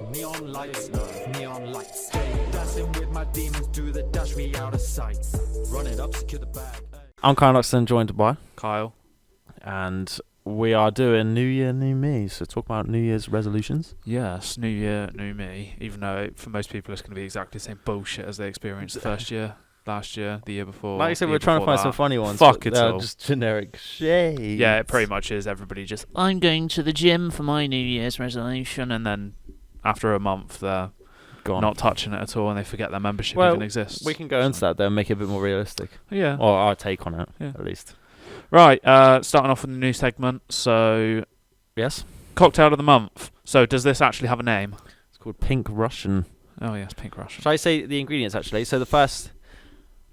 Neon lights, neon lights. Dancing with my demons, do the dash me out of sight. Run it up, secure the bag. I'm Kyle Loxton, joined by Kyle. And we are doing New Year, New Me. So talk about New Year's resolutions. Yes, New Year, New Me. Even though for most people it's going to be exactly the same bullshit as they experienced the first year, last year, the year before. Like I said, we're trying to find some funny ones. Fuck it all. Just generic shit. Yeah, it pretty much is. Everybody just, I'm going to the gym for my New Year's resolution, and then after a month they're Gone. not touching it at all, and they forget their membership Well, even exists. We can go into that though and make it a bit more realistic. Yeah. Or our take on it, Yeah. at least. Right, starting off with the new segment. So, Yes? cocktail of the month. So, does this actually have a name? It's called Pink Russian. Oh yes, Pink Russian. Shall I say the ingredients actually? So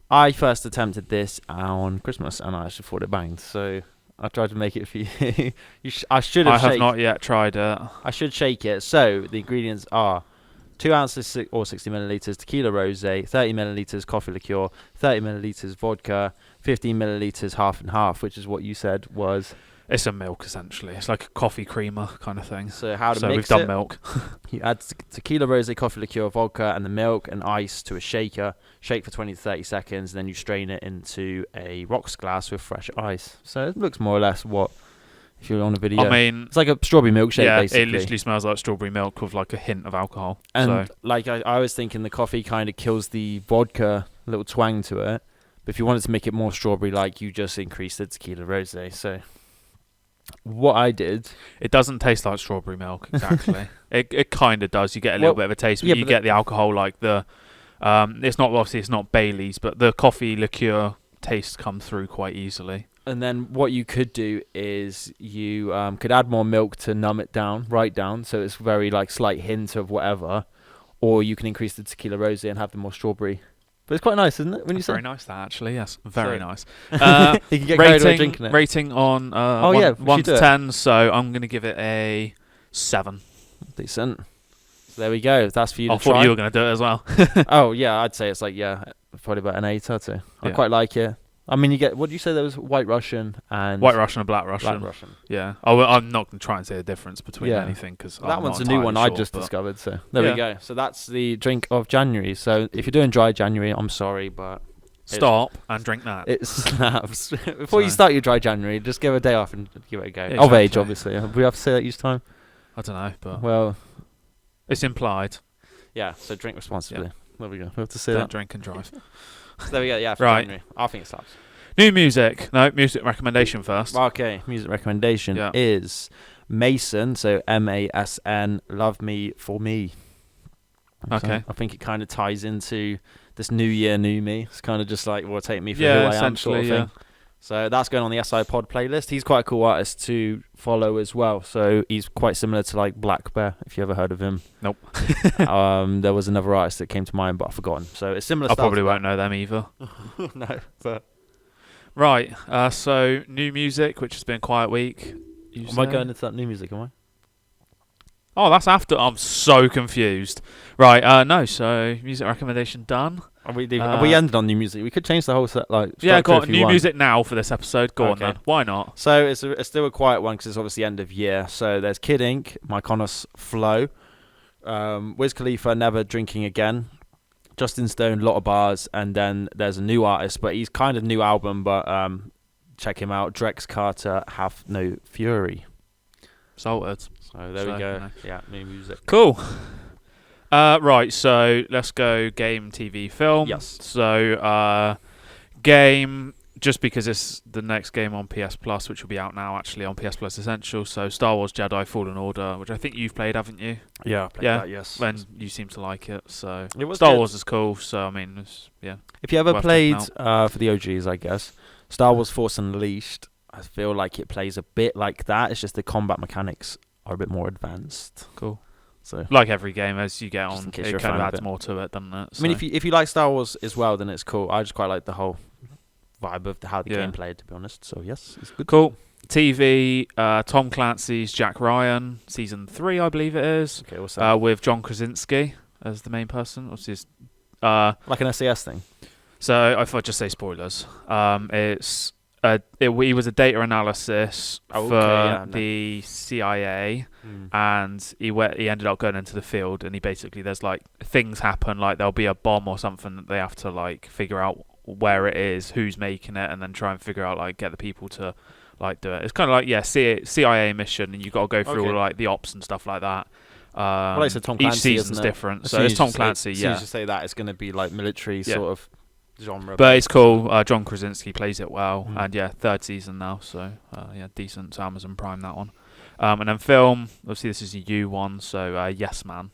I first attempted this on Christmas and I actually thought it banged. So I tried to make it for you. I should have I have shaked. not yet tried it. I should shake it. So the ingredients are 2 ounces or 60 milliliters tequila rosé, 30 milliliters coffee liqueur, 30 milliliters vodka, 15 milliliters half and half, which is what you said was. It's a milk essentially. It's like a coffee creamer kind of thing. So how to So mix we've done it? milk. You add tequila rosé, coffee liqueur, vodka, and the milk and ice to a shaker. Shake for 20 to 30 seconds, then you strain it into a rocks glass with fresh ice. So it looks more or less what if you're on a video. I mean, it's like a strawberry milkshake, yeah, basically. it literally smells like strawberry milk with like a hint of alcohol. And so like I was thinking, the coffee kind of kills the vodka, little twang to it. But if you wanted to make it more strawberry-like, you just increase the tequila rosé. So what I did, it doesn't taste like strawberry milk exactly. it kind of does. You get a little bit of a taste, but yeah, you but get the alcohol like the. It's not Bailey's, but the coffee liqueur taste comes through quite easily. and then what you could do is you could add more milk to numb it down, right down, so it's very like slight hint of whatever, or you can increase the tequila rosé and have the more strawberry. But it's quite nice, isn't it? When you say Very nice, that actually. Yes, very nice. you can get carried away drinking it. Rating on we 1 should do to it. 10. So I'm going to give it a 7. Decent. So there we go. That's for you I to thought try. you were going to do it as well. Oh yeah, I'd say it's like probably about an 8 or 2. I Yeah. quite like it. I mean, you get, what do you say there was? White Russian and White Russian and Black Russian. Black Russian. Yeah. I'm not going to try and say the difference between Yeah. anything because That one's a new one I just discovered. So there we go. So that's the drink of January. So if you're doing dry January, I'm sorry, but Stop and drink that. it slaps. Before you start your dry January, just give a day off and give it a go. Yeah, Of age, exactly. obviously. We have to say that each time. I don't know, but Well, it's implied. yeah. So drink responsibly. There we go. We have to say Don't that. drink and drive. So there we go. Yeah, for Right. January. I think it slaps. New music. No, music recommendation first. Okay, music recommendation Yeah. is Mason, so MASN, Love Me For Me. Okay. I think it kind of ties into this New Year, New Me. It's kind of just like, well, take me for Yeah, who I am sort of essentially, thing. So that's going on the SI Pod playlist. He's quite a cool artist to follow as well. So he's quite similar to like Black Bear, if you ever heard of him. Nope. There was another artist that came to mind, but I've forgotten. So it's similar I style probably to won't know them either. that. No, but Right. So new music, which has been a quiet week. am I going into that new music, am I? Oh, that's after. I'm so confused. Right. No. So music recommendation done. We ended on new music. We could change the whole set. Like, Yeah. structure Got if you new want. music now for this episode. Go on Okay. then. Why not? So it's still a quiet one because it's obviously end of year. So there's Kid Ink, Mykonos Flow, Wiz Khalifa, Never Drinking Again, Justin Stone, Lot of Bars, and then there's a new artist, but he's kind of new album, but check him out, Drex Carter, Have No Fury. Salted. So there we So, go. you know. Yeah, new music. Cool. Right. So let's go game, TV, film. Yes. So game. Just because it's the next game on PS Plus, which will be out now actually on PS Plus Essential. So Star Wars Jedi Fallen Order, which I think you've played, haven't you? Yeah, I played Yeah. that, yes. And you seem to like it. So It was Star good. Wars is cool. So I mean, yeah. If you ever worth played, checking for the OGs, I guess, Star Wars Force Unleashed, I feel like it plays a bit like that. It's just the combat mechanics are a bit more advanced. Cool. So Like every game, as you get Just on, in case it you're a kind of fan of adds it. more to it, doesn't it? I mean, So- if you like Star Wars as well, then it's cool. I just quite like the whole vibe of how the Yeah. game played, to be honest. So yes, it's good. Cool. TV, Tom Clancy's Jack Ryan, season 3, I believe it is, Okay, what's that? with John Krasinski as the main person. Obviously, it's, Like an SAS thing. so if I just say spoilers, it's he was a data analysis Oh, for okay, yeah, no. the CIA, and he ended up going into the field, and he basically, there's like things happen, like there'll be a bomb or something that they have to like figure out where it is, who's making it, and then try and figure out like get the people to like do it. It's kind of like CIA mission, and you got to go through all like the ops and stuff like that. Well, like I said, Tom Clancy, each season's isn't it? different, As so soon it's as Tom you say- Clancy. As soon Yeah, as you say that, it's going to be like military sort of genre. but it's cool. John Krasinski plays it well, Mm. and yeah, 3rd season now, so yeah, decent. So Amazon Prime, that one. And then film, obviously this is a U one, so Yes Man.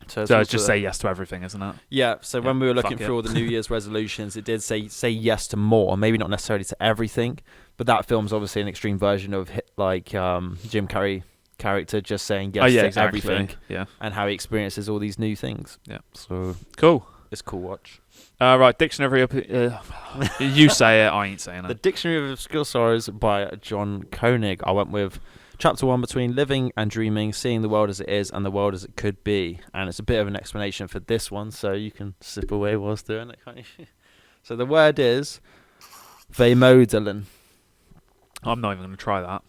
So So it's just say yes to everything, isn't it? Yeah, so when we were looking fuck through it. all the New Year's resolutions, it did say yes to more, maybe not necessarily to everything, but that film's obviously an extreme version of Jim Carrey character just saying yes to exactly. everything, Yeah, and how he experiences all these new things. Yeah. So cool. it's a cool watch. Right, dictionary. You say it, I ain't saying The it. Dictionary of Obscure Sorrows by John Koenig. I went with Chapter 1, between living and dreaming, seeing the world as it is and the world as it could be. And it's a bit of an explanation for this one, so you can sip away whilst doing it, can't you? So the word is Vemodelin. I'm not even going to try that.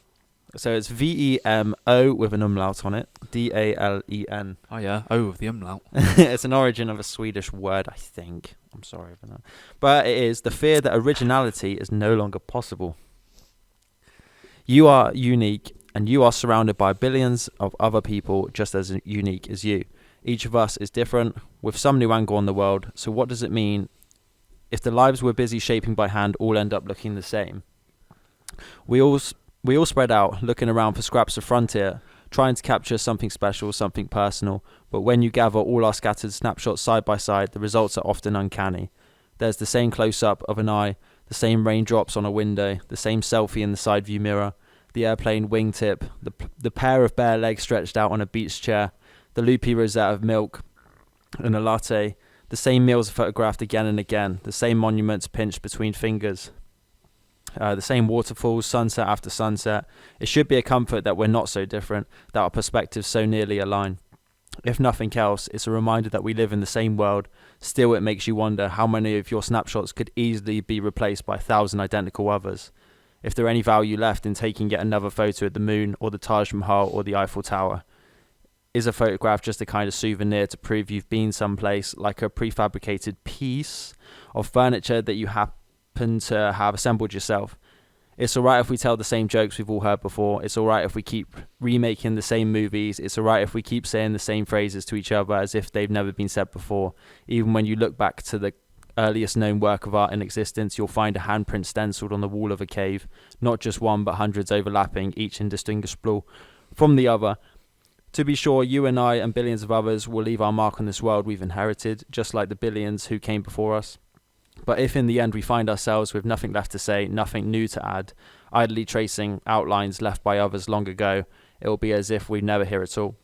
So it's VEMO with an umlaut on it, DALEN. Oh yeah, with the umlaut. It's an origin of a Swedish word, I think. I'm sorry for that. But it is the fear that originality is no longer possible. You are unique, and you are surrounded by billions of other people just as unique as you. Each of us is different, with some new angle on the world. So what does it mean if the lives we're busy shaping by hand all end up looking the same? We all spread out, looking around for scraps of frontier, trying to capture something special, something personal. But when you gather all our scattered snapshots side by side, the results are often uncanny. There's the same close-up of an eye, the same raindrops on a window, the same selfie in the side view mirror, the airplane wingtip, the pair of bare legs stretched out on a beach chair, the loopy rosette of milk and a latte. The same meals are photographed again and again, the same monuments pinched between fingers. The same waterfalls, sunset after sunset. It should be a comfort that we're not so different, that our perspectives so nearly align. If nothing else, it's a reminder that we live in the same world. Still, it makes you wonder how many of your snapshots could easily be replaced by 1,000 identical others. If there any value left in taking yet another photo of the moon or the Taj Mahal or the Eiffel Tower. Is a photograph just a kind of souvenir to prove you've been someplace, like a prefabricated piece of furniture that you happen to have assembled yourself? It's alright if we tell the same jokes we've all heard before. It's alright if we keep remaking the same movies. It's alright if we keep saying the same phrases to each other as if they've never been said before. Even when you look back to the earliest known work of art in existence, you'll find a handprint stenciled on the wall of a cave. Not just one, but hundreds overlapping, each indistinguishable from the other. To be sure, you and I and billions of others will leave our mark on this world we've inherited, just like the billions who came before us. But if in the end we find ourselves with nothing left to say, nothing new to add, idly tracing outlines left by others long ago, it will be as if we never hear it all.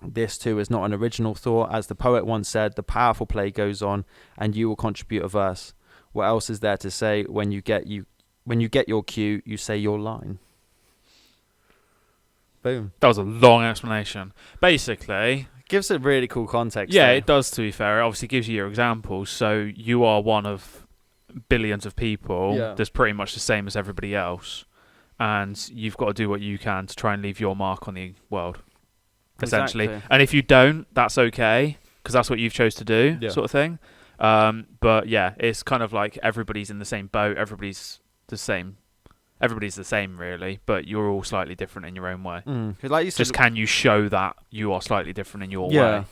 This too is not an original thought. As the poet once said, the powerful play goes on, and you will contribute a verse. What else is there to say? When you get your cue, you say your line. Boom. That was a long explanation. Basically, Gives it really cool context. yeah, though. it does, to be fair. It obviously gives you your examples. So you are one of billions of people that's pretty much the same as everybody else. And you've got to do what you can to try and leave your mark on the world, essentially. Exactly. And if you don't, that's okay, because that's what you've chose to do, sort of thing. But yeah, it's kind of like everybody's in the same boat. Everybody's the same, really, but you're all slightly different in your own way. 'Cause like you said, Just can you show that you are slightly different in your way?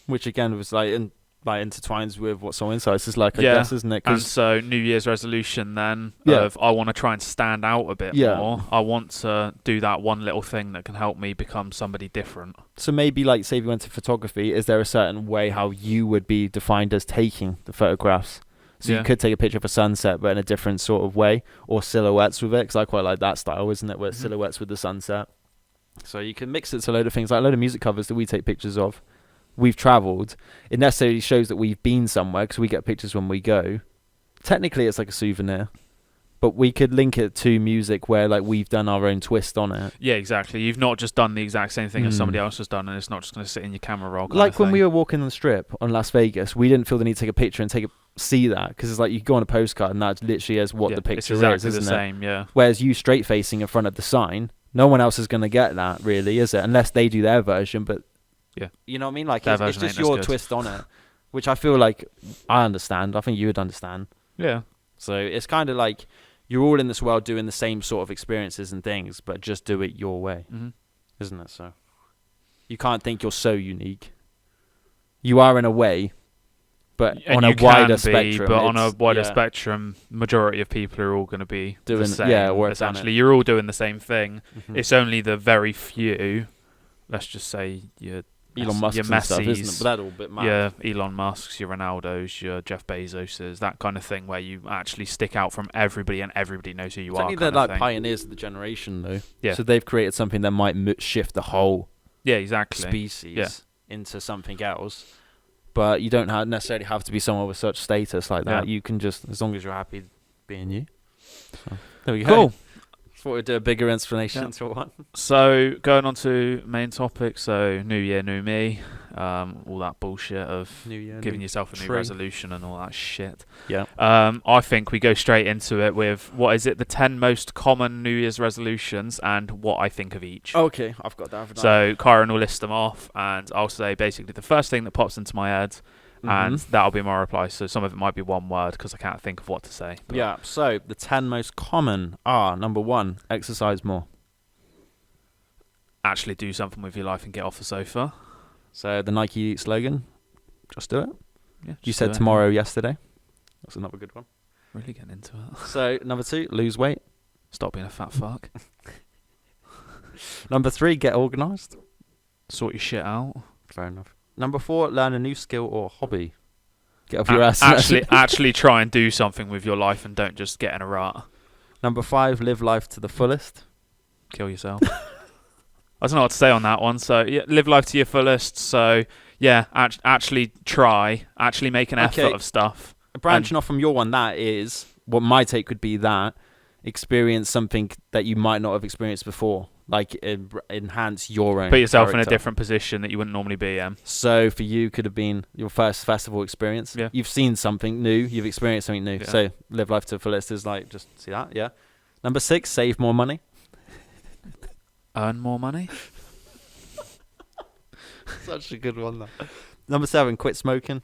Which again was like intertwines with what SoulInsights is like, I guess, isn't it? And so New Year's resolution then Yeah. of I want to try and stand out a bit Yeah. more. I want to do that one little thing that can help me become somebody different. So maybe, like, say if you went to photography, is there a certain way how you would be defined as taking the photographs? So you could take a picture of a sunset, but in a different sort of way, or silhouettes with it, because I quite like that style, isn't it? Where it's silhouettes with the sunset. So you can mix it to a load of things, like a load of music covers that we take pictures of. We've travelled. It necessarily shows that we've been somewhere, because we get pictures when we go. Technically, it's like a souvenir, but we could link it to music where, like, we've done our own twist on it. Yeah, exactly. You've not just done the exact same thing as somebody else has done, and it's not just going to sit in your camera roll. Like when we were walking on the strip on Las Vegas, we didn't feel the need to take a picture and take see that, because it's like you go on a postcard and that literally is what the picture it's exactly is, isn't the it? same, yeah. Whereas you straight facing in front of the sign, no one else is going to get that, really, is it? Unless they do their version, but Yeah. you know what I mean? Like, Their it's version just ain't as your good. twist on it, which I feel like I understand. I think you would understand. Yeah. So it's kind of like you're all in this world doing the same sort of experiences and things, but just do it your way, isn't it? So you can't think you're so unique. You are in a way, but And on you a wider can spectrum. but on a it's- wider yeah, spectrum, majority of people are all going to be Doing- the same. yeah, work on essentially, it. you're all doing the same thing. Mhm. It's only the very few. Let's just say your Elon Musk your and stuff, isn't it? Messis, But that all a bit mad. your Elon Musk's, your Ronaldo's, your Jeff Bezos's, that kind of thing, where you actually stick out from everybody and everybody knows who you are. Certainly they're kind of like thing. pioneers of the generation, though. Yeah. So they've created something that might shift the whole Yeah, exactly. species into something else. But you don't necessarily have to be someone with such status like that. Yeah. You can just, as long as you're happy being you. So, there we go. Cool. Thought we'd do a bigger explanation Yeah. to one. So going on to main topic. So new year, new me. All that bullshit of New year, giving new yourself a new tree. resolution and all that shit. Yeah. I think we go straight into it with what is it? The 10 most common New Year's resolutions and what I think of each. Okay, I've got that. So Kyron will list them off, and I'll say basically the first thing that pops into my head, and that'll be my reply. So some of it might be one word because I can't think of what to say. But Yeah, so the 10 most common are, number 1, exercise more. actually do something with your life and get off the sofa. So the Nike slogan, just do it. Yeah, You just said do it. tomorrow yesterday. That's another good one. Really getting into it. So number 2, lose weight. Stop being a fat fuck. Number 3, get organised. Sort your shit out. Fair enough. Number 4, learn a new skill or hobby. Get off your ass. Actually try and do something with your life and don't just get in a rut. Number 5, live life to the fullest. Kill yourself. I don't know what to say on that one. So yeah, live life to your fullest. So yeah, actually try. Actually make an effort Okay. of stuff. Branching off from your one, that is what my take would be. That experience something that you might not have experienced before, like enhance your own. Put yourself in a character. different position that you wouldn't normally be in. So for you, could have been your first festival experience. Yeah. You've seen something new. You've experienced something new. Yeah. So live life to the fullest is like, just see that. Yeah. Number 6, save more money. Earn more money. Such a good one, though. Number 7, quit smoking.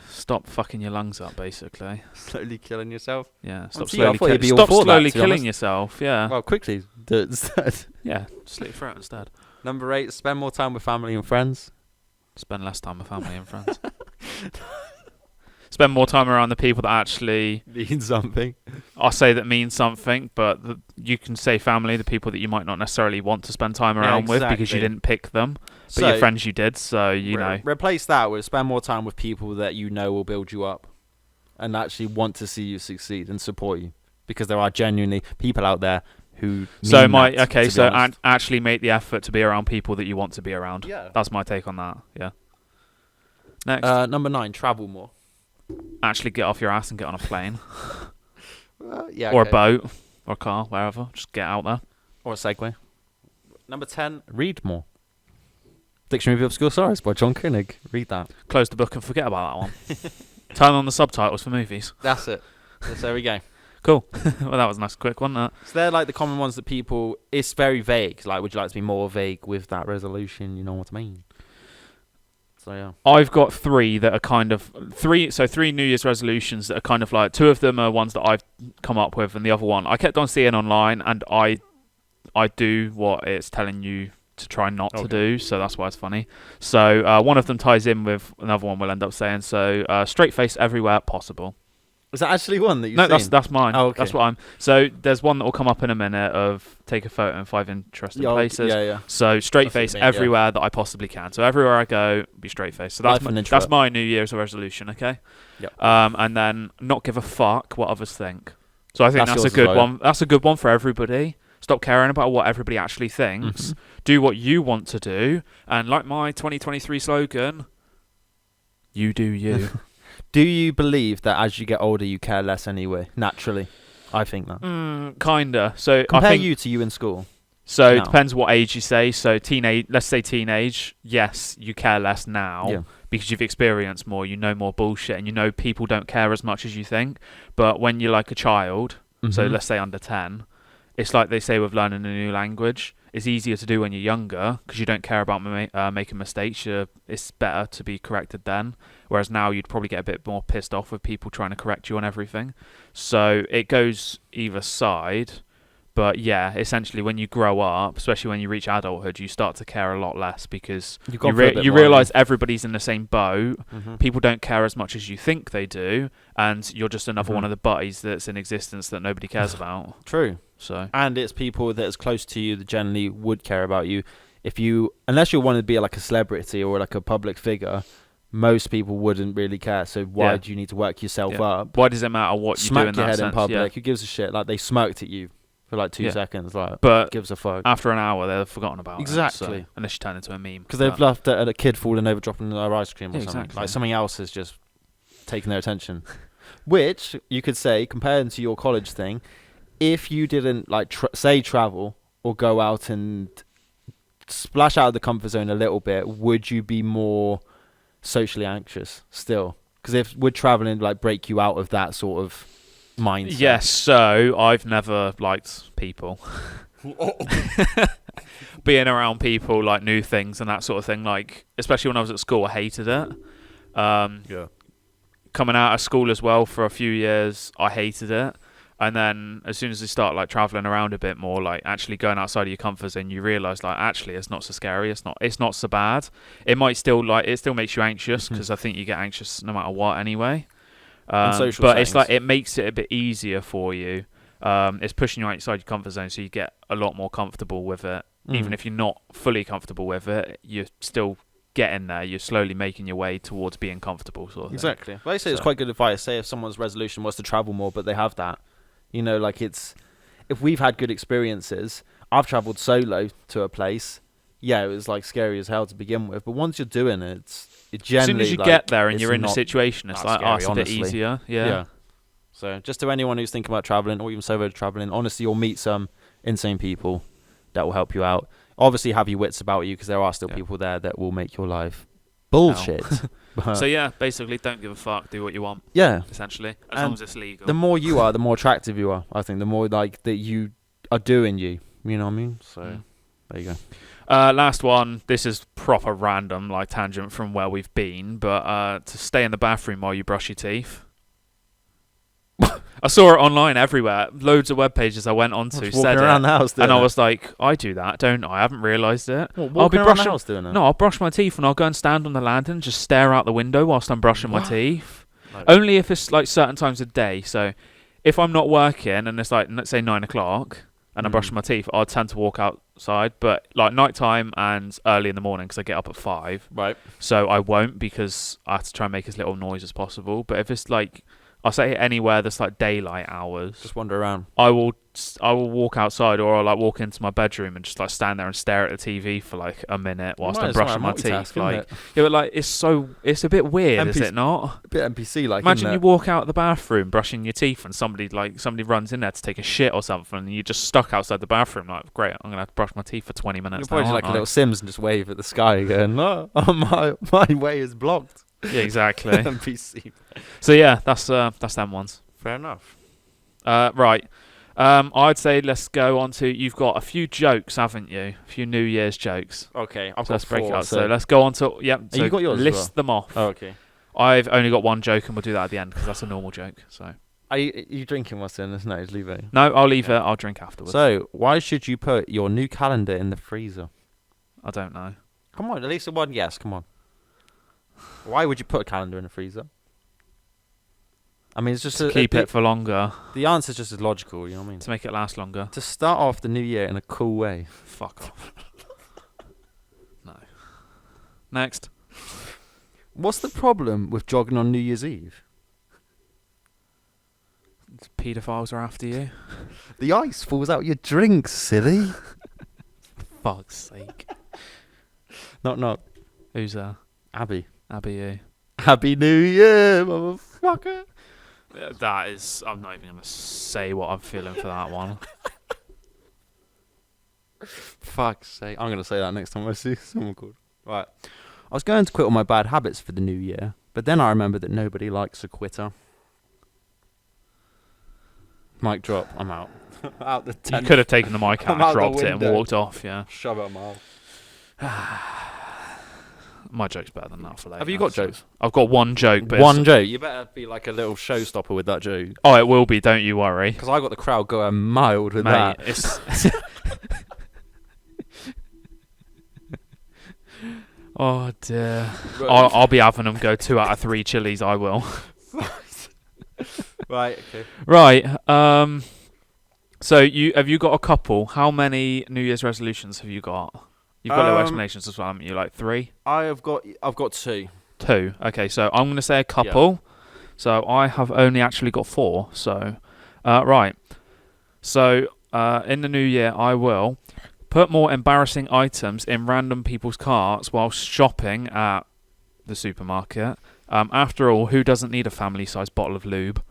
Stop fucking your lungs up, basically. Slowly killing yourself. Yeah. Stop see, I thought you'd be all stop for that, slowly to be killing honest. yourself. Yeah. Well, quickly do it instead. Yeah. Slit your throat instead. Number 8, spend more time with family and friends. Spend less time with family and friends. Spend more time around the people that actually, Means something. I say that means something, but you can say family, the people that you might not necessarily want to spend time Yeah, around with because exactly. you didn't pick them, but So, your friends you did, so you know. Replace that with spend more time with people that you know will build you up and actually want to see you succeed and support you, because there are genuinely people out there who So mean that, to be honest. actually make the effort to be around people that you want to be around. Yeah. That's my take on that. Yeah. Next, Number 9, travel more. actually get off your ass and get on a plane Yeah, or okay. a boat or a car, wherever. Just get out there. Or a Segway. Number 10, read more. Dictionary of Obscure Science by John Koenig. Read that. Close the book and forget about that one. Turn on the subtitles for movies. That's it. So there we go. Cool. Well, that was a nice quick one. So they're like the common ones that people, it's very vague. Like, would you like to be more vague with that resolution? You know what I mean? So yeah. I've got 3 that are kind of 3 New Year's resolutions that are kind of like, 2 of them are ones that I've come up with, and the other one I kept on seeing online, and I do what it's telling you to try not to do, so that's why it's funny. So one of them ties in with another one we'll end up saying. So straight face everywhere possible. Is that actually one that you've No, seen? that's mine. Oh, okay. That's what I'm. So there's one that will come up in a minute of take a photo in 5 interesting places. Yeah. So straight That's what face I mean, yeah. everywhere that I possibly can. So everywhere I go, be straight face. So that's Life and my, intro. that's my New Year's resolution. Okay. Yep. And then not give a fuck what others think. So I think that's a yours as good well, one. That's a good one for everybody. Stop caring about what everybody actually thinks. Mhm. Do what you want to do. And like my 2023 slogan, you do you. Do you believe that as you get older, you care less anyway? Naturally, I think that. Kinda. So Compare I think you to you in school. So now. it depends what age you say. So teenage, let's say teenage. Yes, you care less now. Yeah. because you've experienced more, you know more bullshit, and you know people don't care as much as you think. But when you're like a child, so let's say under 10, it's like they say with learning a new language. It's easier to do when you're younger because you don't care about making mistakes. It's better to be corrected then. Whereas now you'd probably get a bit more pissed off with people trying to correct you on everything. So it goes either side. But yeah, essentially when you grow up, especially when you reach adulthood, you start to care a lot less because you realise everybody's in the same boat. People don't care as much as you think they do, and you're just another one of the buddies that's in existence that nobody cares about. True. So, and it's people that is close to you that generally would care about you. Unless you wanted to be like a celebrity or like a public figure, most people wouldn't really care. So why do you need to work yourself up? Why does it matter what you do in that sense? Smack your head in public. Who gives a shit? Like they smirked at you for like 2 seconds, like, but gives a fuck. After an hour, they've forgotten about it. Exactly. So, unless you turn into a meme. Because they've laughed at a kid falling over, dropping their ice cream or something. Exactly. Like something else has just taken their attention. Which you could say, compared to your college thing, if you didn't like travel or go out and splash out of the comfort zone a little bit, would you be more socially anxious still? Because would traveling like break you out of that sort of mindset? Yes, so I've never liked people. Being around people, like new things and that sort of thing, like especially when I was at school, I hated it. Coming out of school as well for a few years, I hated it. And then as soon as you start like traveling around a bit more, like actually going outside of your comfort zone, you realize like actually it's not so scary. It's not so bad. It still makes you anxious because I think you get anxious no matter what anyway. But settings. It's like it makes it a bit easier for you. It's pushing you outside your comfort zone, so you get a lot more comfortable with it. Even if you're not fully comfortable with it, you're still getting there. You're slowly making your way towards being comfortable, sort of thing. Exactly. Well, I say it's quite good advice. Say if someone's resolution was to travel more, but they have that, like if we've had good experiences. I've travelled solo to a place. Yeah, it was like scary as hell to begin with, but once you're doing it, it generally. As soon as you get there and you're in a situation, it's like, scary, it's a bit easier. Yeah. So just to anyone who's thinking about travelling or even solo travelling, honestly, you'll meet some insane people that will help you out. Obviously, have your wits about you because there are still people there that will make your life bullshit. So yeah, basically, don't give a fuck. Do what you want. Yeah, essentially, as long as it's legal. The more you are, the more attractive you are. I think the more like that you are doing you. You know what I mean? So there you go. Last one. This is proper random, like tangent from where we've been, but to stay in the bathroom while you brush your teeth. I saw it online everywhere. Loads of web pages I went onto said it, around the house and I was like, I do that, don't I? I haven't realised it. I'll be brushing. The house doing it? No, I'll brush my teeth and I'll go and stand on the landing, and just stare out the window whilst I'm brushing my teeth. Like, only if it's like certain times of day. So if I'm not working and it's like, let's say 9 o'clock and I'm brushing my teeth, I'll tend to walk outside. But like nighttime and early in the morning, because I get up at 5. Right. So I won't, because I have to try and make as little noise as possible. But if it's like, I'll say anywhere that's like daylight hours, just wander around. I will walk outside, or I'll like walk into my bedroom and just like stand there and stare at the TV for like a minute whilst I'm brushing my teeth. Like, yeah, but like it's a bit weird, is it not? A bit NPC like. Imagine you walk out of the bathroom brushing your teeth, and somebody runs in there to take a shit or something, and you're just stuck outside the bathroom. Like, great, I'm gonna have to brush my teeth for 20 minutes. You're probably like a little Sims and just wave at the sky, going, "No, my way is blocked." Yeah, exactly. NPC. So yeah, that's them ones. Fair enough. Right. I'd say let's go on to, you've got a few jokes, haven't you? A few New Year's jokes. Okay, let's break it up. So let's go on to So you got yours list them off. Oh, okay. I've only got one joke, and we'll do that at the end because that's a normal joke. So. Are you drinking what's in this? No, just leave it. No, I'll leave it. I'll drink afterwards. So why should you put your new calendar in the freezer? I don't know. Come on, at least one yes. Come on. Why would you put a calendar in a freezer? I mean, it's just to keep it for longer. The answer is just as logical, you know what I mean? To make it last longer. To start off the new year in a cool way. Fuck off. No. Next. What's the problem with jogging on New Year's Eve? Paedophiles are after you. The ice falls out your drink, silly. Fuck's sake. Knock. Who's there? Abby. Abby, you. Happy New Year, motherfucker. That is, I'm not even going to say what I'm feeling for that one. Fuck's sake. I'm going to say that next time I see someone called. Right. I was going to quit all my bad habits for the new year, but then I remembered that nobody likes a quitter. Mic drop. I'm out. Out the tent. You could have taken the mic out, I'm out dropped the it, and window. walked off. Yeah. Shove it mouth. My joke's better than that for later. Have you got jokes? I've got one joke. But One joke. You better be like a little showstopper with that joke. Oh, it will be. Don't you worry. Because I got the crowd going mild with Mate, that. it's... Oh, dear. I'll be having them go 2 out of 3 chilies, I will. Right, okay. Right. So have you got a couple? How many New Year's resolutions have you got? You've got little explanations as well, haven't you? Like 3? I've got 2. 2. Okay, so I'm going to say a couple. Yeah. So I have only actually got 4. So, right. So in the new year, I will put more embarrassing items in random people's carts while shopping at the supermarket. After all, who doesn't need a family-sized bottle of lube?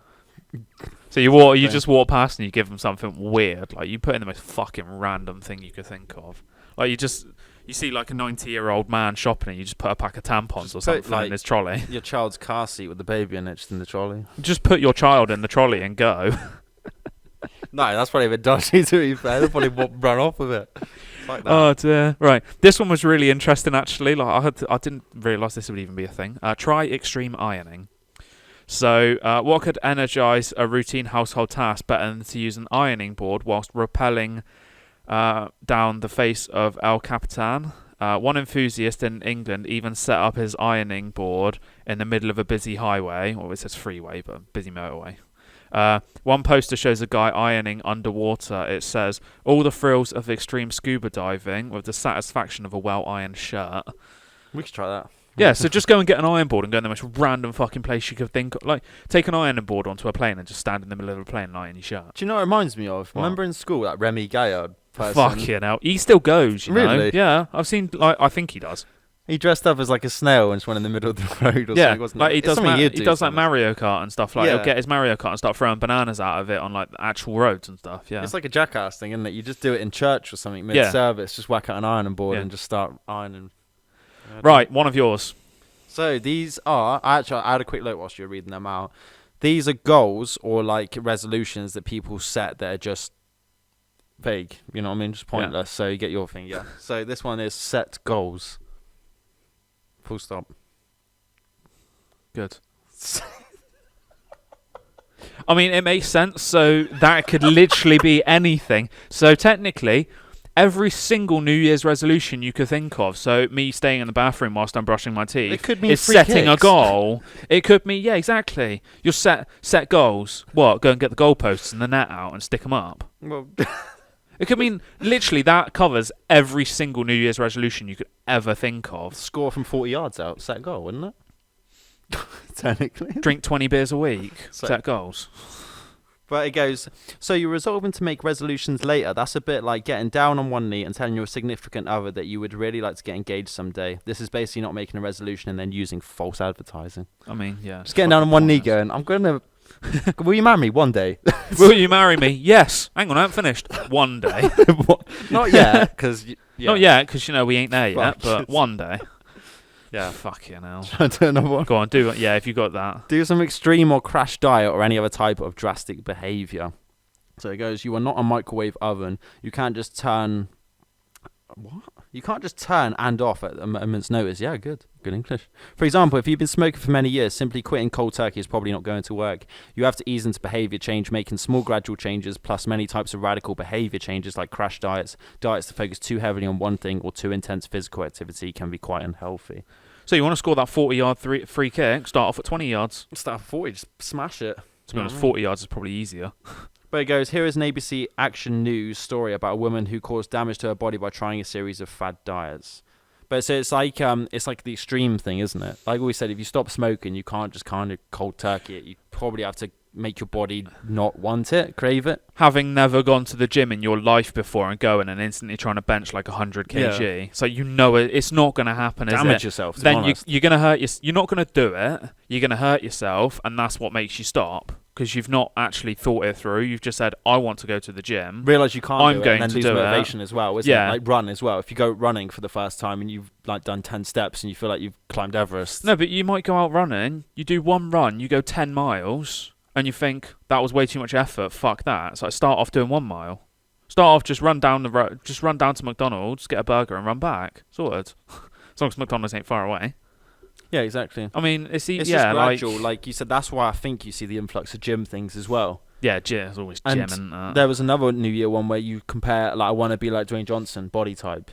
So you just walk past and you give them something weird. Like, you put in the most fucking random thing you could think of. Like, you see like a 90-year-old man shopping and you just put a pack of tampons or something in his trolley. Your child's car seat with the baby in it, just in the trolley. Just put your child in the trolley and go. No, that's probably a bit dodgy to be fair. They'll probably run off with it. Like that. Oh dear. Right. This one was really interesting actually. Like I didn't realise this would even be a thing. Try extreme ironing. So, what could energise a routine household task better than to use an ironing board whilst rappelling down the face of El Capitan? One enthusiast in England even set up his ironing board in the middle of a busy highway, or it says freeway, but busy motorway. One poster shows a guy ironing underwater. It says, all the thrills of extreme scuba diving with the satisfaction of a well-ironed shirt. We could try that. Yeah, so just go and get an iron board and go in the most random fucking place you could think of. Like, take an ironing board onto a plane and just stand in the middle of a plane and iron your shirt. Do you know what it reminds me of? What? Remember in school, that Remy Gaillard person? Fucking hell. He still goes, you know? Really? Yeah, I've seen, like, I think he does. He dressed up as like a snail and just went in the middle of the road or Yeah, something, wasn't like it? he does, he does like something. Mario Kart and stuff. Like, Yeah. he'll get his Mario Kart and start throwing bananas out of it on, like, actual roads and stuff, yeah. It's like a jackass thing, isn't it? You just do it in church or something, mid-service, just whack out an ironing board and just start ironing. Right, one of yours. So these are, I had a quick look whilst you were reading them out. These are goals or like resolutions that people set that are just vague, you know what I mean? Just pointless. So you get your thing, yeah. So this one is set goals. Full stop. Good. I mean, it makes sense. So that could literally be anything. So technically, every single New Year's resolution you could think of. So me staying in the bathroom whilst I'm brushing my teeth. It could mean is free setting a kicks. goal. It could mean, yeah, exactly. You'll set goals. What? Go and get the goalposts and the net out and stick them up. Well, It could mean literally that covers every single New Year's resolution you could ever think of. score from 40 yards out, set goal, wouldn't it? Technically. Drink 20 beers a week. So- Set goals. But it goes, so you're resolving to make resolutions later. That's a bit like getting down on one knee and telling your significant other that you would really like to get engaged someday. This is basically not making a resolution and then using false advertising. I mean, yeah. Just getting down on one knee going, I'm going to... Will you marry me one day? Will you marry me? Yes. Hang on, I haven't finished. One day. Not yet, because... Not yet, because, you know, we ain't there yet, Fuck. but one day. Yeah, fucking hell. I don't know what... Go on, do it. Yeah, if you got that. Do some extreme or crash diet or any other type of drastic behaviour. So it goes, you are not a microwave oven. You can't just turn... What? You can't just turn and off at a moment's notice. Yeah, good English. For example, if you've been smoking for many years, simply quitting cold turkey is probably not going to work. You have to ease into behaviour change, making small gradual changes, plus many types of radical behaviour changes like crash diets. Diets that focus too heavily on one thing or too intense physical activity can be quite unhealthy. So you want to score that 40-yard free kick, start off at 20 yards. Start at 40, just smash it. To be honest, 40 yards is probably easier. But it goes, here is an ABC Action News story about a woman who caused damage to her body by trying a series of fad diets. But so it's like the extreme thing, isn't it? Like we said, if you stop smoking, you can't just kind of cold turkey it. You probably have to make your body not want it, crave it. Having never gone to the gym in your life before and going and instantly trying to bench like 100 kg, so you know it's not going to happen, is it? Damage yourself, to be then honest. you're going to hurt you're not going to do it, you're going to hurt yourself, and that's what makes you stop. because you've not actually thought it through. You've just said, I want to go to the gym. Realise you can't I'm do it, going and then to lose do it. motivation as well, isn't Yeah. it? Like run as well. If you go running for the first time and you've like done 10 steps and you feel like you've climbed Everest. No, but you might go out running, you do one run, you go 10 miles, and you think, that was way too much effort, fuck that. So I start off doing 1 mile. Start off, just run down the road, just run down to McDonald's, get a burger and run back. Sorted. As long as McDonald's ain't far away. Yeah, exactly. I mean, it's It's yeah, just gradual, like you said. That's why I think you see the influx of gym things as well. yeah, gym is always And gym, and there was another New Year one where you compare, like, I want to be like Dwayne Johnson, body type.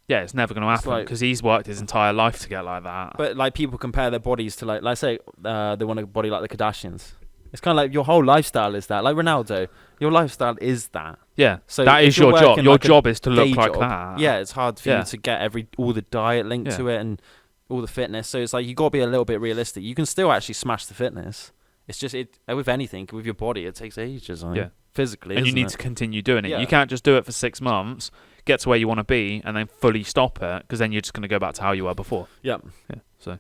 yeah, it's never going to happen like- because he's worked his entire life to get like that. But like people compare their bodies to like say they want a body like the Kardashians. It's kind of like your whole lifestyle is that. Like Ronaldo, your lifestyle is that. Yeah, So that if is you're your job. working Your like a job is to look day like job, that. Yeah, it's hard for Yeah. you to get all the diet linked Yeah. to it and all the fitness. So it's like you got to be a little bit realistic. You can still actually smash the fitness. It's just with anything, with your body, it takes ages. Yeah. Physically, And you isn't need it? to continue doing it. Yeah. You can't just do it for 6 months, get to where you want to be, and then fully stop it, because then you're just going to go back to how you were before. Yeah. Yeah. So,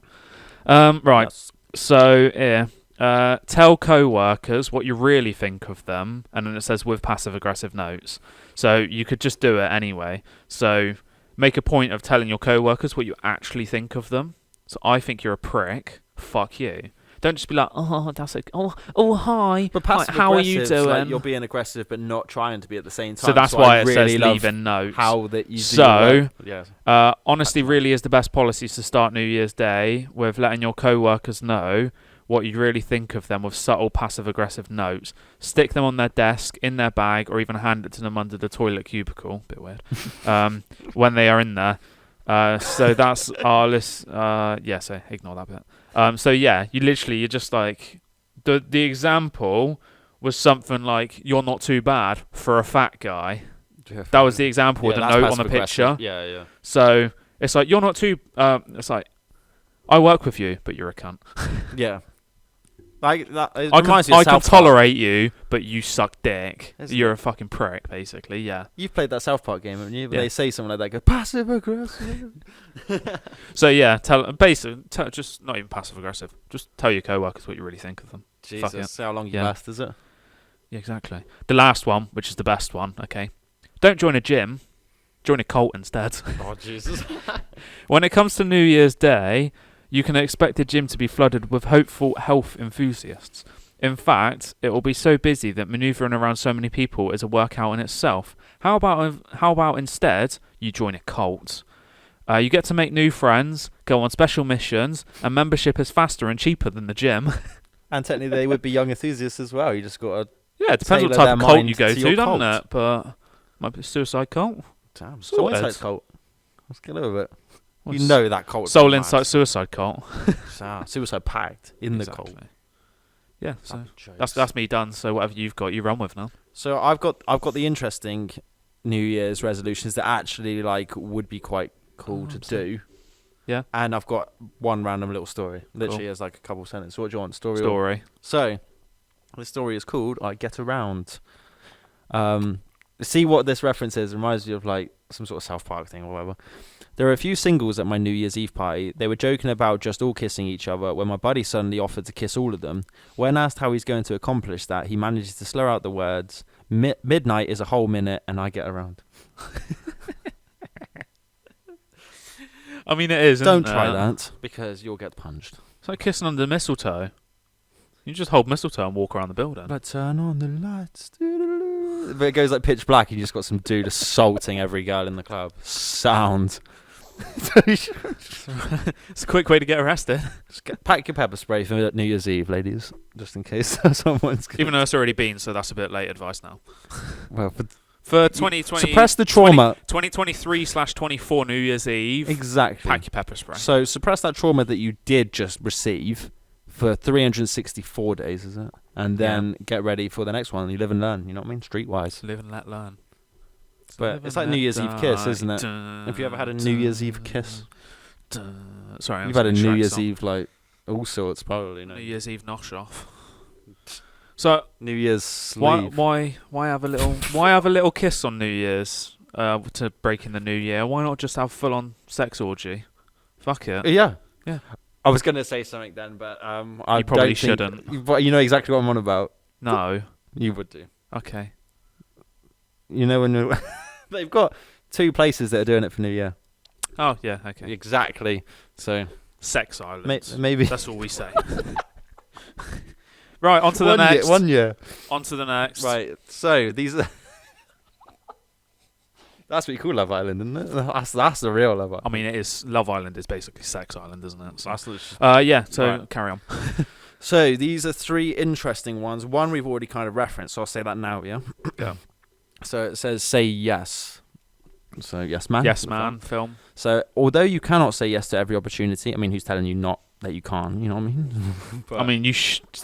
right. Yes. So tell co-workers what you really think of them, and then it says with passive-aggressive notes. So you could just do it anyway. So make a point of telling your co-workers what you actually think of them. So I think you're a prick. Fuck you. Don't just be like, oh, that's a, oh, hi. But Hi, passive how are you aggressive's doing? like you're being aggressive, but not trying to be at the same time. So that's I why it really says love leave in notes. how that you do So, your work. Yeah. Honesty really is the best policy to start New Year's Day with letting your co-workers know what you really think of them with subtle passive-aggressive notes. Stick them on their desk, in their bag, or even hand it to them under the toilet cubicle. Bit weird. When they are in there. So that's our list. Yeah, so ignore that bit. So yeah, you're just like, the example was something like, you're not too bad for a fat guy. That was the example with a that's note on the passive-aggressive. picture. Yeah, yeah. So it's like, you're not too, it's like, I work with you, but you're a cunt. Yeah. Like that. It I reminds can me of South Park. tolerate you, but you suck dick. Isn't You're a fucking prick, basically, yeah. You've played that South Park game, haven't you? Yeah. They say something like that. Go passive aggressive. So yeah, just not even passive aggressive. Just tell your co-workers what you really think of them. Fuck Jesus, it. how long you Yeah. last, is it? Yeah, exactly. The last one, which is the best one, okay. Don't join a gym. Join a cult instead. Oh Jesus. When it comes to New Year's Day, you can expect the gym to be flooded with hopeful health enthusiasts. In fact, it will be so busy that maneuvering around so many people is a workout in itself. How about instead you join a cult? You get to make new friends, go on special missions, and membership is faster and cheaper than the gym. And technically, they would be young enthusiasts as well. You just got to. Yeah, it depends what Tailor type of their cult mind you go to to, your doesn't cult. it? But might be a suicide cult. Damn, Sorted. SoulInsights cult. Let's get over it. What's You know that cult. SoulInsights Suicide Cult. Suicide pact in the Exactly. cult. Yeah, so that's me done. So whatever you've got, you run with now. So I've got the interesting New Year's resolutions that actually like would be quite cool to do. Yeah. And I've got one random little story. Literally as like a couple sentences. What do you want? Story. So the story is called I Get Around. See what this reference is. It reminds me of like some sort of South Park thing or whatever. There were a few singles at my New Year's Eve party. They were joking about just all kissing each other when my buddy suddenly offered to kiss all of them. When asked how he's going to accomplish that, he manages to slur out the words, midnight is a whole minute and I get around. I mean, it is. Don't isn't try it? that because you'll get punched. It's like kissing under mistletoe. You just hold mistletoe and walk around the building. But turn on the lights. But it goes like pitch black and you just got some dude assaulting every girl in the club. Sound. It's a quick way to get arrested. Pack your pepper spray for New Year's Eve, ladies, just in case someone's. Even though it's already been, so that's a bit late advice now. Well, For 2020, suppress the trauma. 2023/24 New Year's Eve. Exactly. Pack your pepper spray. So suppress that trauma that you did just receive for 364 days, is it? And then get ready for the next one. You live and learn. You know what I mean? Streetwise. Live and let learn. But it's like New Year's Eve kiss, isn't it? Have you ever had a New Year's Eve kiss? Sorry, You've had a New Year's Eve like all sorts, probably. No. New Year's Eve nosh off. So New Year's sleeve. why have a little kiss on New Year's to break in the new year? Why not just have full on sex orgy? Fuck it. Yeah. Yeah. I was going to say something then, but I You probably don't think- shouldn't. But you know exactly what I'm on about. No. You would do. Okay. You know when they've got 2 places that are doing it for New Year. Oh, yeah, okay. Exactly. So Sex islands. maybe That's all we say. Right, on to the next. 1 year. On to the next. Right. So these are. That's what you call Love Island, isn't it? That's the real Love Island. I mean, it is. Love Island is basically Sex Island, isn't it? So, That's yeah, so Right. carry on. So these are 3 interesting ones. One we've already kind of referenced, so I'll say that now, yeah? Yeah. So it says say yes. So yes, man. Yes, man, film. So although you cannot say yes to every opportunity, I mean, who's telling you not that you can't, you know what I mean? I mean,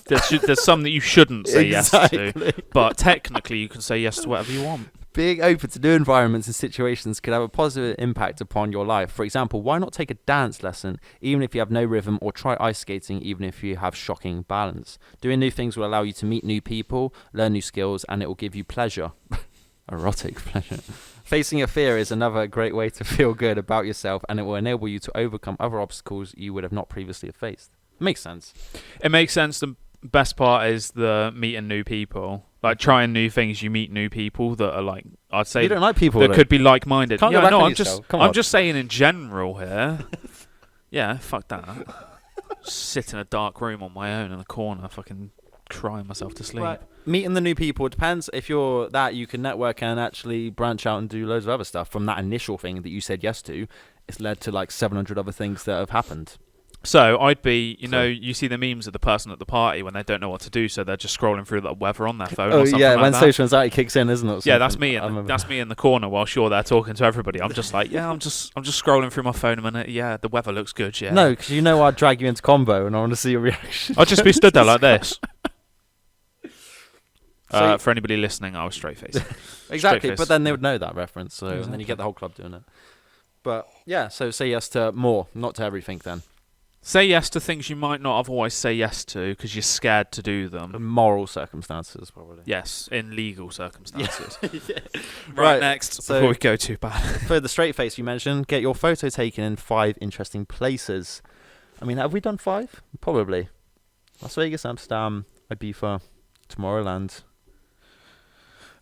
there's some that you shouldn't say yes to, Exactly. but technically you can say yes to whatever you want. Being open to new environments and situations could have a positive impact upon your life. For example, why not take a dance lesson, even if you have no rhythm, or try ice skating, even if you have shocking balance? Doing new things will allow you to meet new people, learn new skills, and it will give you pleasure. Erotic pleasure. Facing a fear is another great way to feel good about yourself, and it will enable you to overcome other obstacles you would have not previously faced. Makes sense. It makes sense. The best part is the meeting new people. Like trying new things, you meet new people that are like, I'd say You don't like people that though. could be like-minded. Can't go Yeah, back no, on I'm just yourself. Come I'm on. just saying in general here. Yeah, fuck that. Sit in a dark room on my own in a corner, fucking crying myself to sleep. Right. Meeting the new people, it depends. If you're that, you can network and actually branch out and do loads of other stuff. From that initial thing that you said yes to, it's led to like 700 other things that have happened. So I'd be, you see the memes of the person at the party when they don't know what to do, so they're just scrolling through the weather on their phone. Or something like when that. social anxiety kicks in, isn't it? Yeah, that's Something? me. I remember. That's me in the corner while you're there talking to everybody. I'm just like, yeah, I'm just scrolling through my phone a minute. Yeah, the weather looks good. Yeah. No, because you know I'd drag you into combo and I want to see your reaction. I'll just be stood there like this. So- For anybody listening, I was straight faced. Exactly, face. but then they would know that reference, so and then Exactly. you get the whole club doing it. But yeah, so say yes to more, not to everything then. Say yes to things you might not otherwise say yes to because you're scared to do them. Moral circumstances, probably. Yes, in legal circumstances. Right, Right, next, so- before we go too bad. For the straight face you mentioned, get your photo taken in 5 interesting places. I mean, have we done 5? Probably. Las Vegas, Amsterdam, Ibiza, Tomorrowland,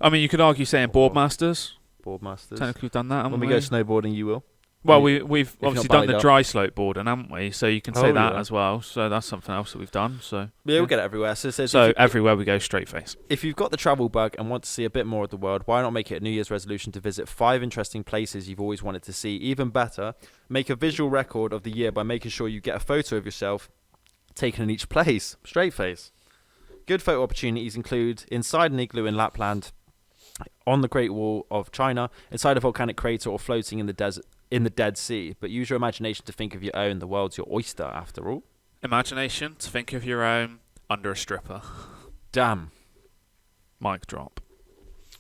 I mean, you could argue saying Boardmasters. Boardmasters. Technically, we've done that, haven't When we we? go snowboarding, you will. Well, I we've not obviously done Bali the though. dry slope boarding, haven't we? So you can say Oh, that yeah. as well. So that's something else that we've done. So Yeah, we'll get it everywhere. So it says so if, you, everywhere we go, straight face. if you've got the travel bug and want to see a bit more of the world, why not make it a New Year's resolution to visit 5 interesting places you've always wanted to see? Even better, make a visual record of the year by making sure you get a photo of yourself taken in each place. Straight face. Good photo opportunities include inside an igloo in Lapland, on the Great Wall of China, inside a volcanic crater, or floating in the desert in the Dead Sea. But use your imagination to think of your own. The world's your oyster, after all. Imagination to think of your own under a stripper. Damn. Mic drop.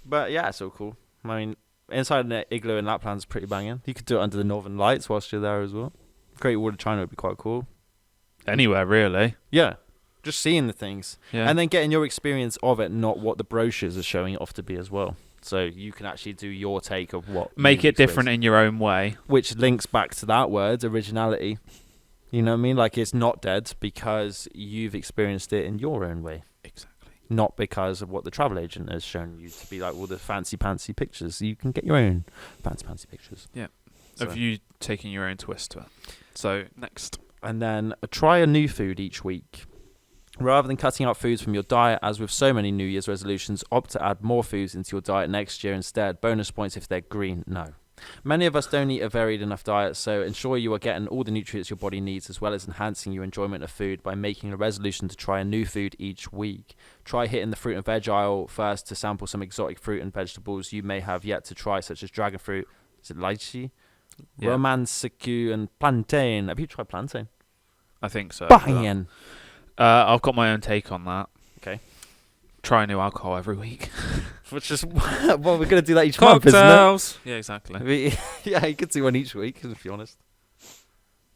But yeah, it's all cool. I mean, inside an igloo in Lapland's pretty banging. You could do it under the Northern Lights whilst you're there as well. Great Wall of China would be quite cool. Anywhere really. Yeah. Just seeing the things. Yeah. And then getting your experience of it, not what the brochures are showing it off to be as well. So you can actually do your take of what. Make you've it different experienced. in your own way. Which links back to that word, originality. You know what I mean? Like, it's not dead because you've experienced it in your own way. Exactly. Not because of what the travel agent has shown you to be like all the fancy pictures. You can get your own fancy pictures. Yeah. So- Of you taking your own twist to it. So next. And then try a new food each week. Rather than cutting out foods from your diet, as with so many New Year's resolutions, opt to add more foods into your diet next year instead. Bonus points if they're green. No. Many of us don't eat a varied enough diet, so ensure you are getting all the nutrients your body needs, as well as enhancing your enjoyment of food by making a resolution to try a new food each week. Try hitting the fruit and veg aisle first to sample some exotic fruit and vegetables you may have yet to try, such as dragon fruit, is it lychee? Yeah. Romansicu and plantain. Have you tried plantain? I think so. Banging. I've got my own take on that. Okay. Try new alcohol every week. Which is, well, we're going to do that each month, isn't Cocktails. Yeah, exactly. it? Yeah, you could do one each week, if you're honest.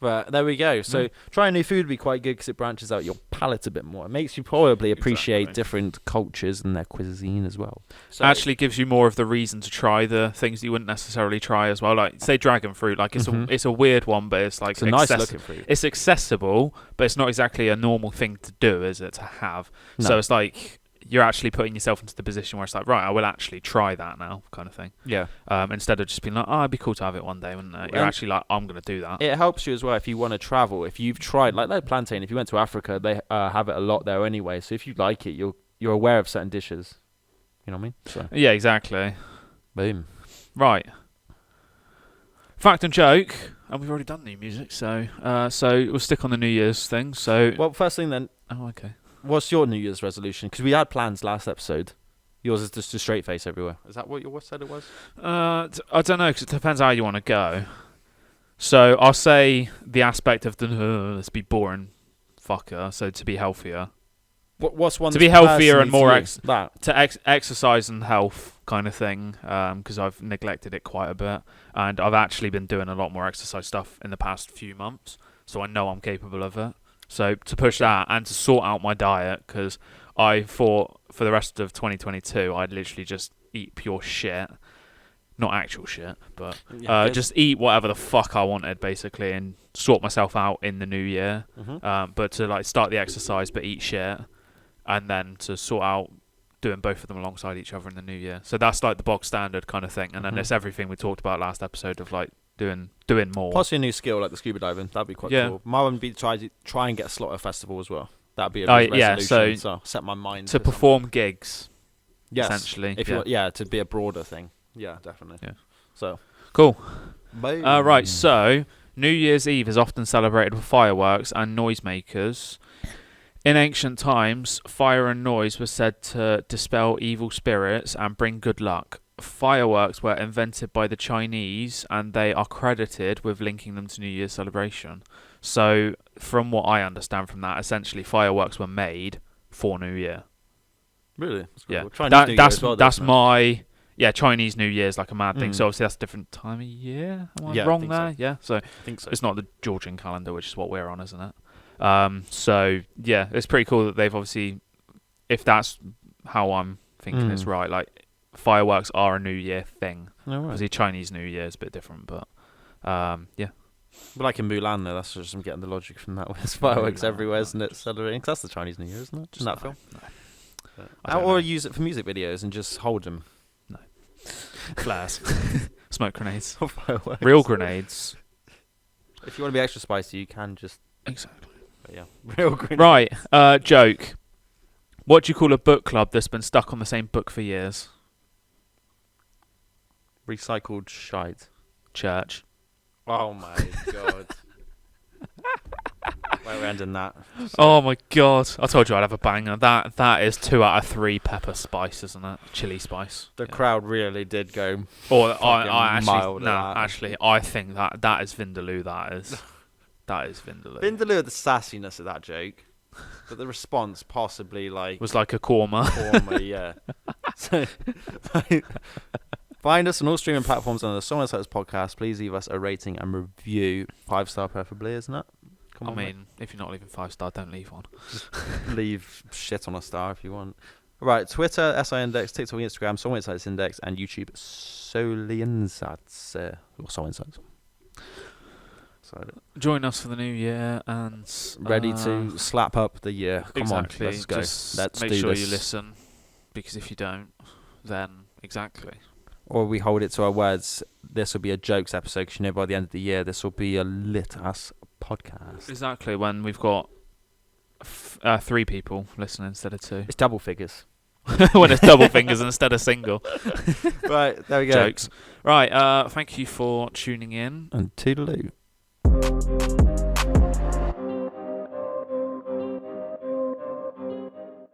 But there we go. So trying new food would be quite good because it branches out your palate a bit more. It makes you probably appreciate different cultures and their cuisine as well. So actually gives you more of the reason to try the things you wouldn't necessarily try as well. Like say dragon fruit, like it's a weird one, but it's like it's a nice looking fruit. It's accessible, but it's not exactly a normal thing to do, is it? To have. No. So it's like you're actually putting yourself into the position where it's like, right, I will actually try that now, kind of thing. Yeah. Instead of just being like, oh, it'd be cool to have it one day, wouldn't it? You're actually like, I'm going to do that. It helps you as well if you want to travel. If you've tried, like plantain, if you went to Africa, they have it a lot there anyway. So if you like it, you're aware of certain dishes. You know what I mean? So. Yeah, exactly. Boom. Right. Fact and joke, and we've already done new music, so we'll stick on the New Year's thing. So, well, first thing then. Oh, okay. What's your New Year's resolution? Because we had plans last episode. Yours is just a straight face everywhere. Is that what you said it was? I don't know, because it depends how you want to go. So I'll say the aspect of the let's be boring fucker. So to be healthier. What's one to be healthier and more exercise and health kind of thing? Because I've neglected it quite a bit, and I've actually been doing a lot more exercise stuff in the past few months. So I know I'm capable of it. So to push that and to sort out my diet, because I thought for the rest of 2022 I'd literally just eat pure shit, not actual shit, but just eat whatever the fuck I wanted basically, and sort myself out in the new year. But to like start the exercise but eat shit, and then to sort out doing both of them alongside each other in the new year. So that's like the bog standard kind of thing, and then there's everything we talked about last episode of like doing more. Possibly a new skill like the scuba diving. That'd be quite cool. My one would be try and get a slaughter festival as well. That'd be a resolution. So set my mind to perform gigs. Yes, essentially. If to be a broader thing. Yeah, definitely. Yeah. So cool. Right. So New Year's Eve is often celebrated with fireworks and noisemakers. In ancient times, fire and noise were said to dispel evil spirits and bring good luck. Fireworks were invented by the Chinese, and they are credited with linking them to New Year's celebration. So, from what I understand from that, essentially fireworks were made for New Year. Really? That's cool. That's my Chinese New Year's like a mad thing. So obviously that's a different time of year. Am I wrong there? So. Yeah. So I think so. It's not the Georgian calendar, which is what we're on, isn't it? So yeah, it's pretty cool that they've obviously, if that's how I'm thinking it's right, like fireworks are a New Year thing. Oh, right. Obviously Chinese New Year is a bit different, but yeah. But like in Mulan, though, that's just I'm getting the logic from that. There's fireworks everywhere, isn't it? Celebrating. 'Cause that's the Chinese New Year, isn't it? In that film. No. Or use it for music videos and just hold them. No. Flares. Smoke grenades. Or fireworks. Real grenades. If you want to be extra spicy, you can just... Exactly. But yeah. Real grenades. Right. Joke. What do you call a book club that's been stuck on the same book for years? Recycled shite. Church. Oh my god. Where we're ending that. So. Oh my god. I told you I'd have a banger. That is 2 out of 3 pepper spice, isn't it? Chili spice. The crowd really did go. Or I think that is Vindaloo. That is Vindaloo. Vindaloo at the sassiness of that joke. But the response possibly was like a korma. Yeah. So, find us on all streaming platforms on the SoulInsights podcast. Please leave us a rating and review. 5-star preferably, isn't it? I mean, if you're not leaving 5-star, don't leave one. Just leave shit on a star if you want. Right, Twitter, SI Index, TikTok, Instagram, SoulInsights Index, and YouTube, SoulInsights. Or SoulInsights. So, join us for the new year and... ready to slap up the year. Come on, let's go. Let's make sure you listen, because if you don't, then exactly. Or we hold it to our words. This will be a jokes episode, because you know by the end of the year, this will be a lit-ass podcast. Exactly, when we've got 3 people listening instead of 2. It's double figures. When it's double fingers instead of single. Right, there we go. Jokes. Right, thank you for tuning in. And toodaloo.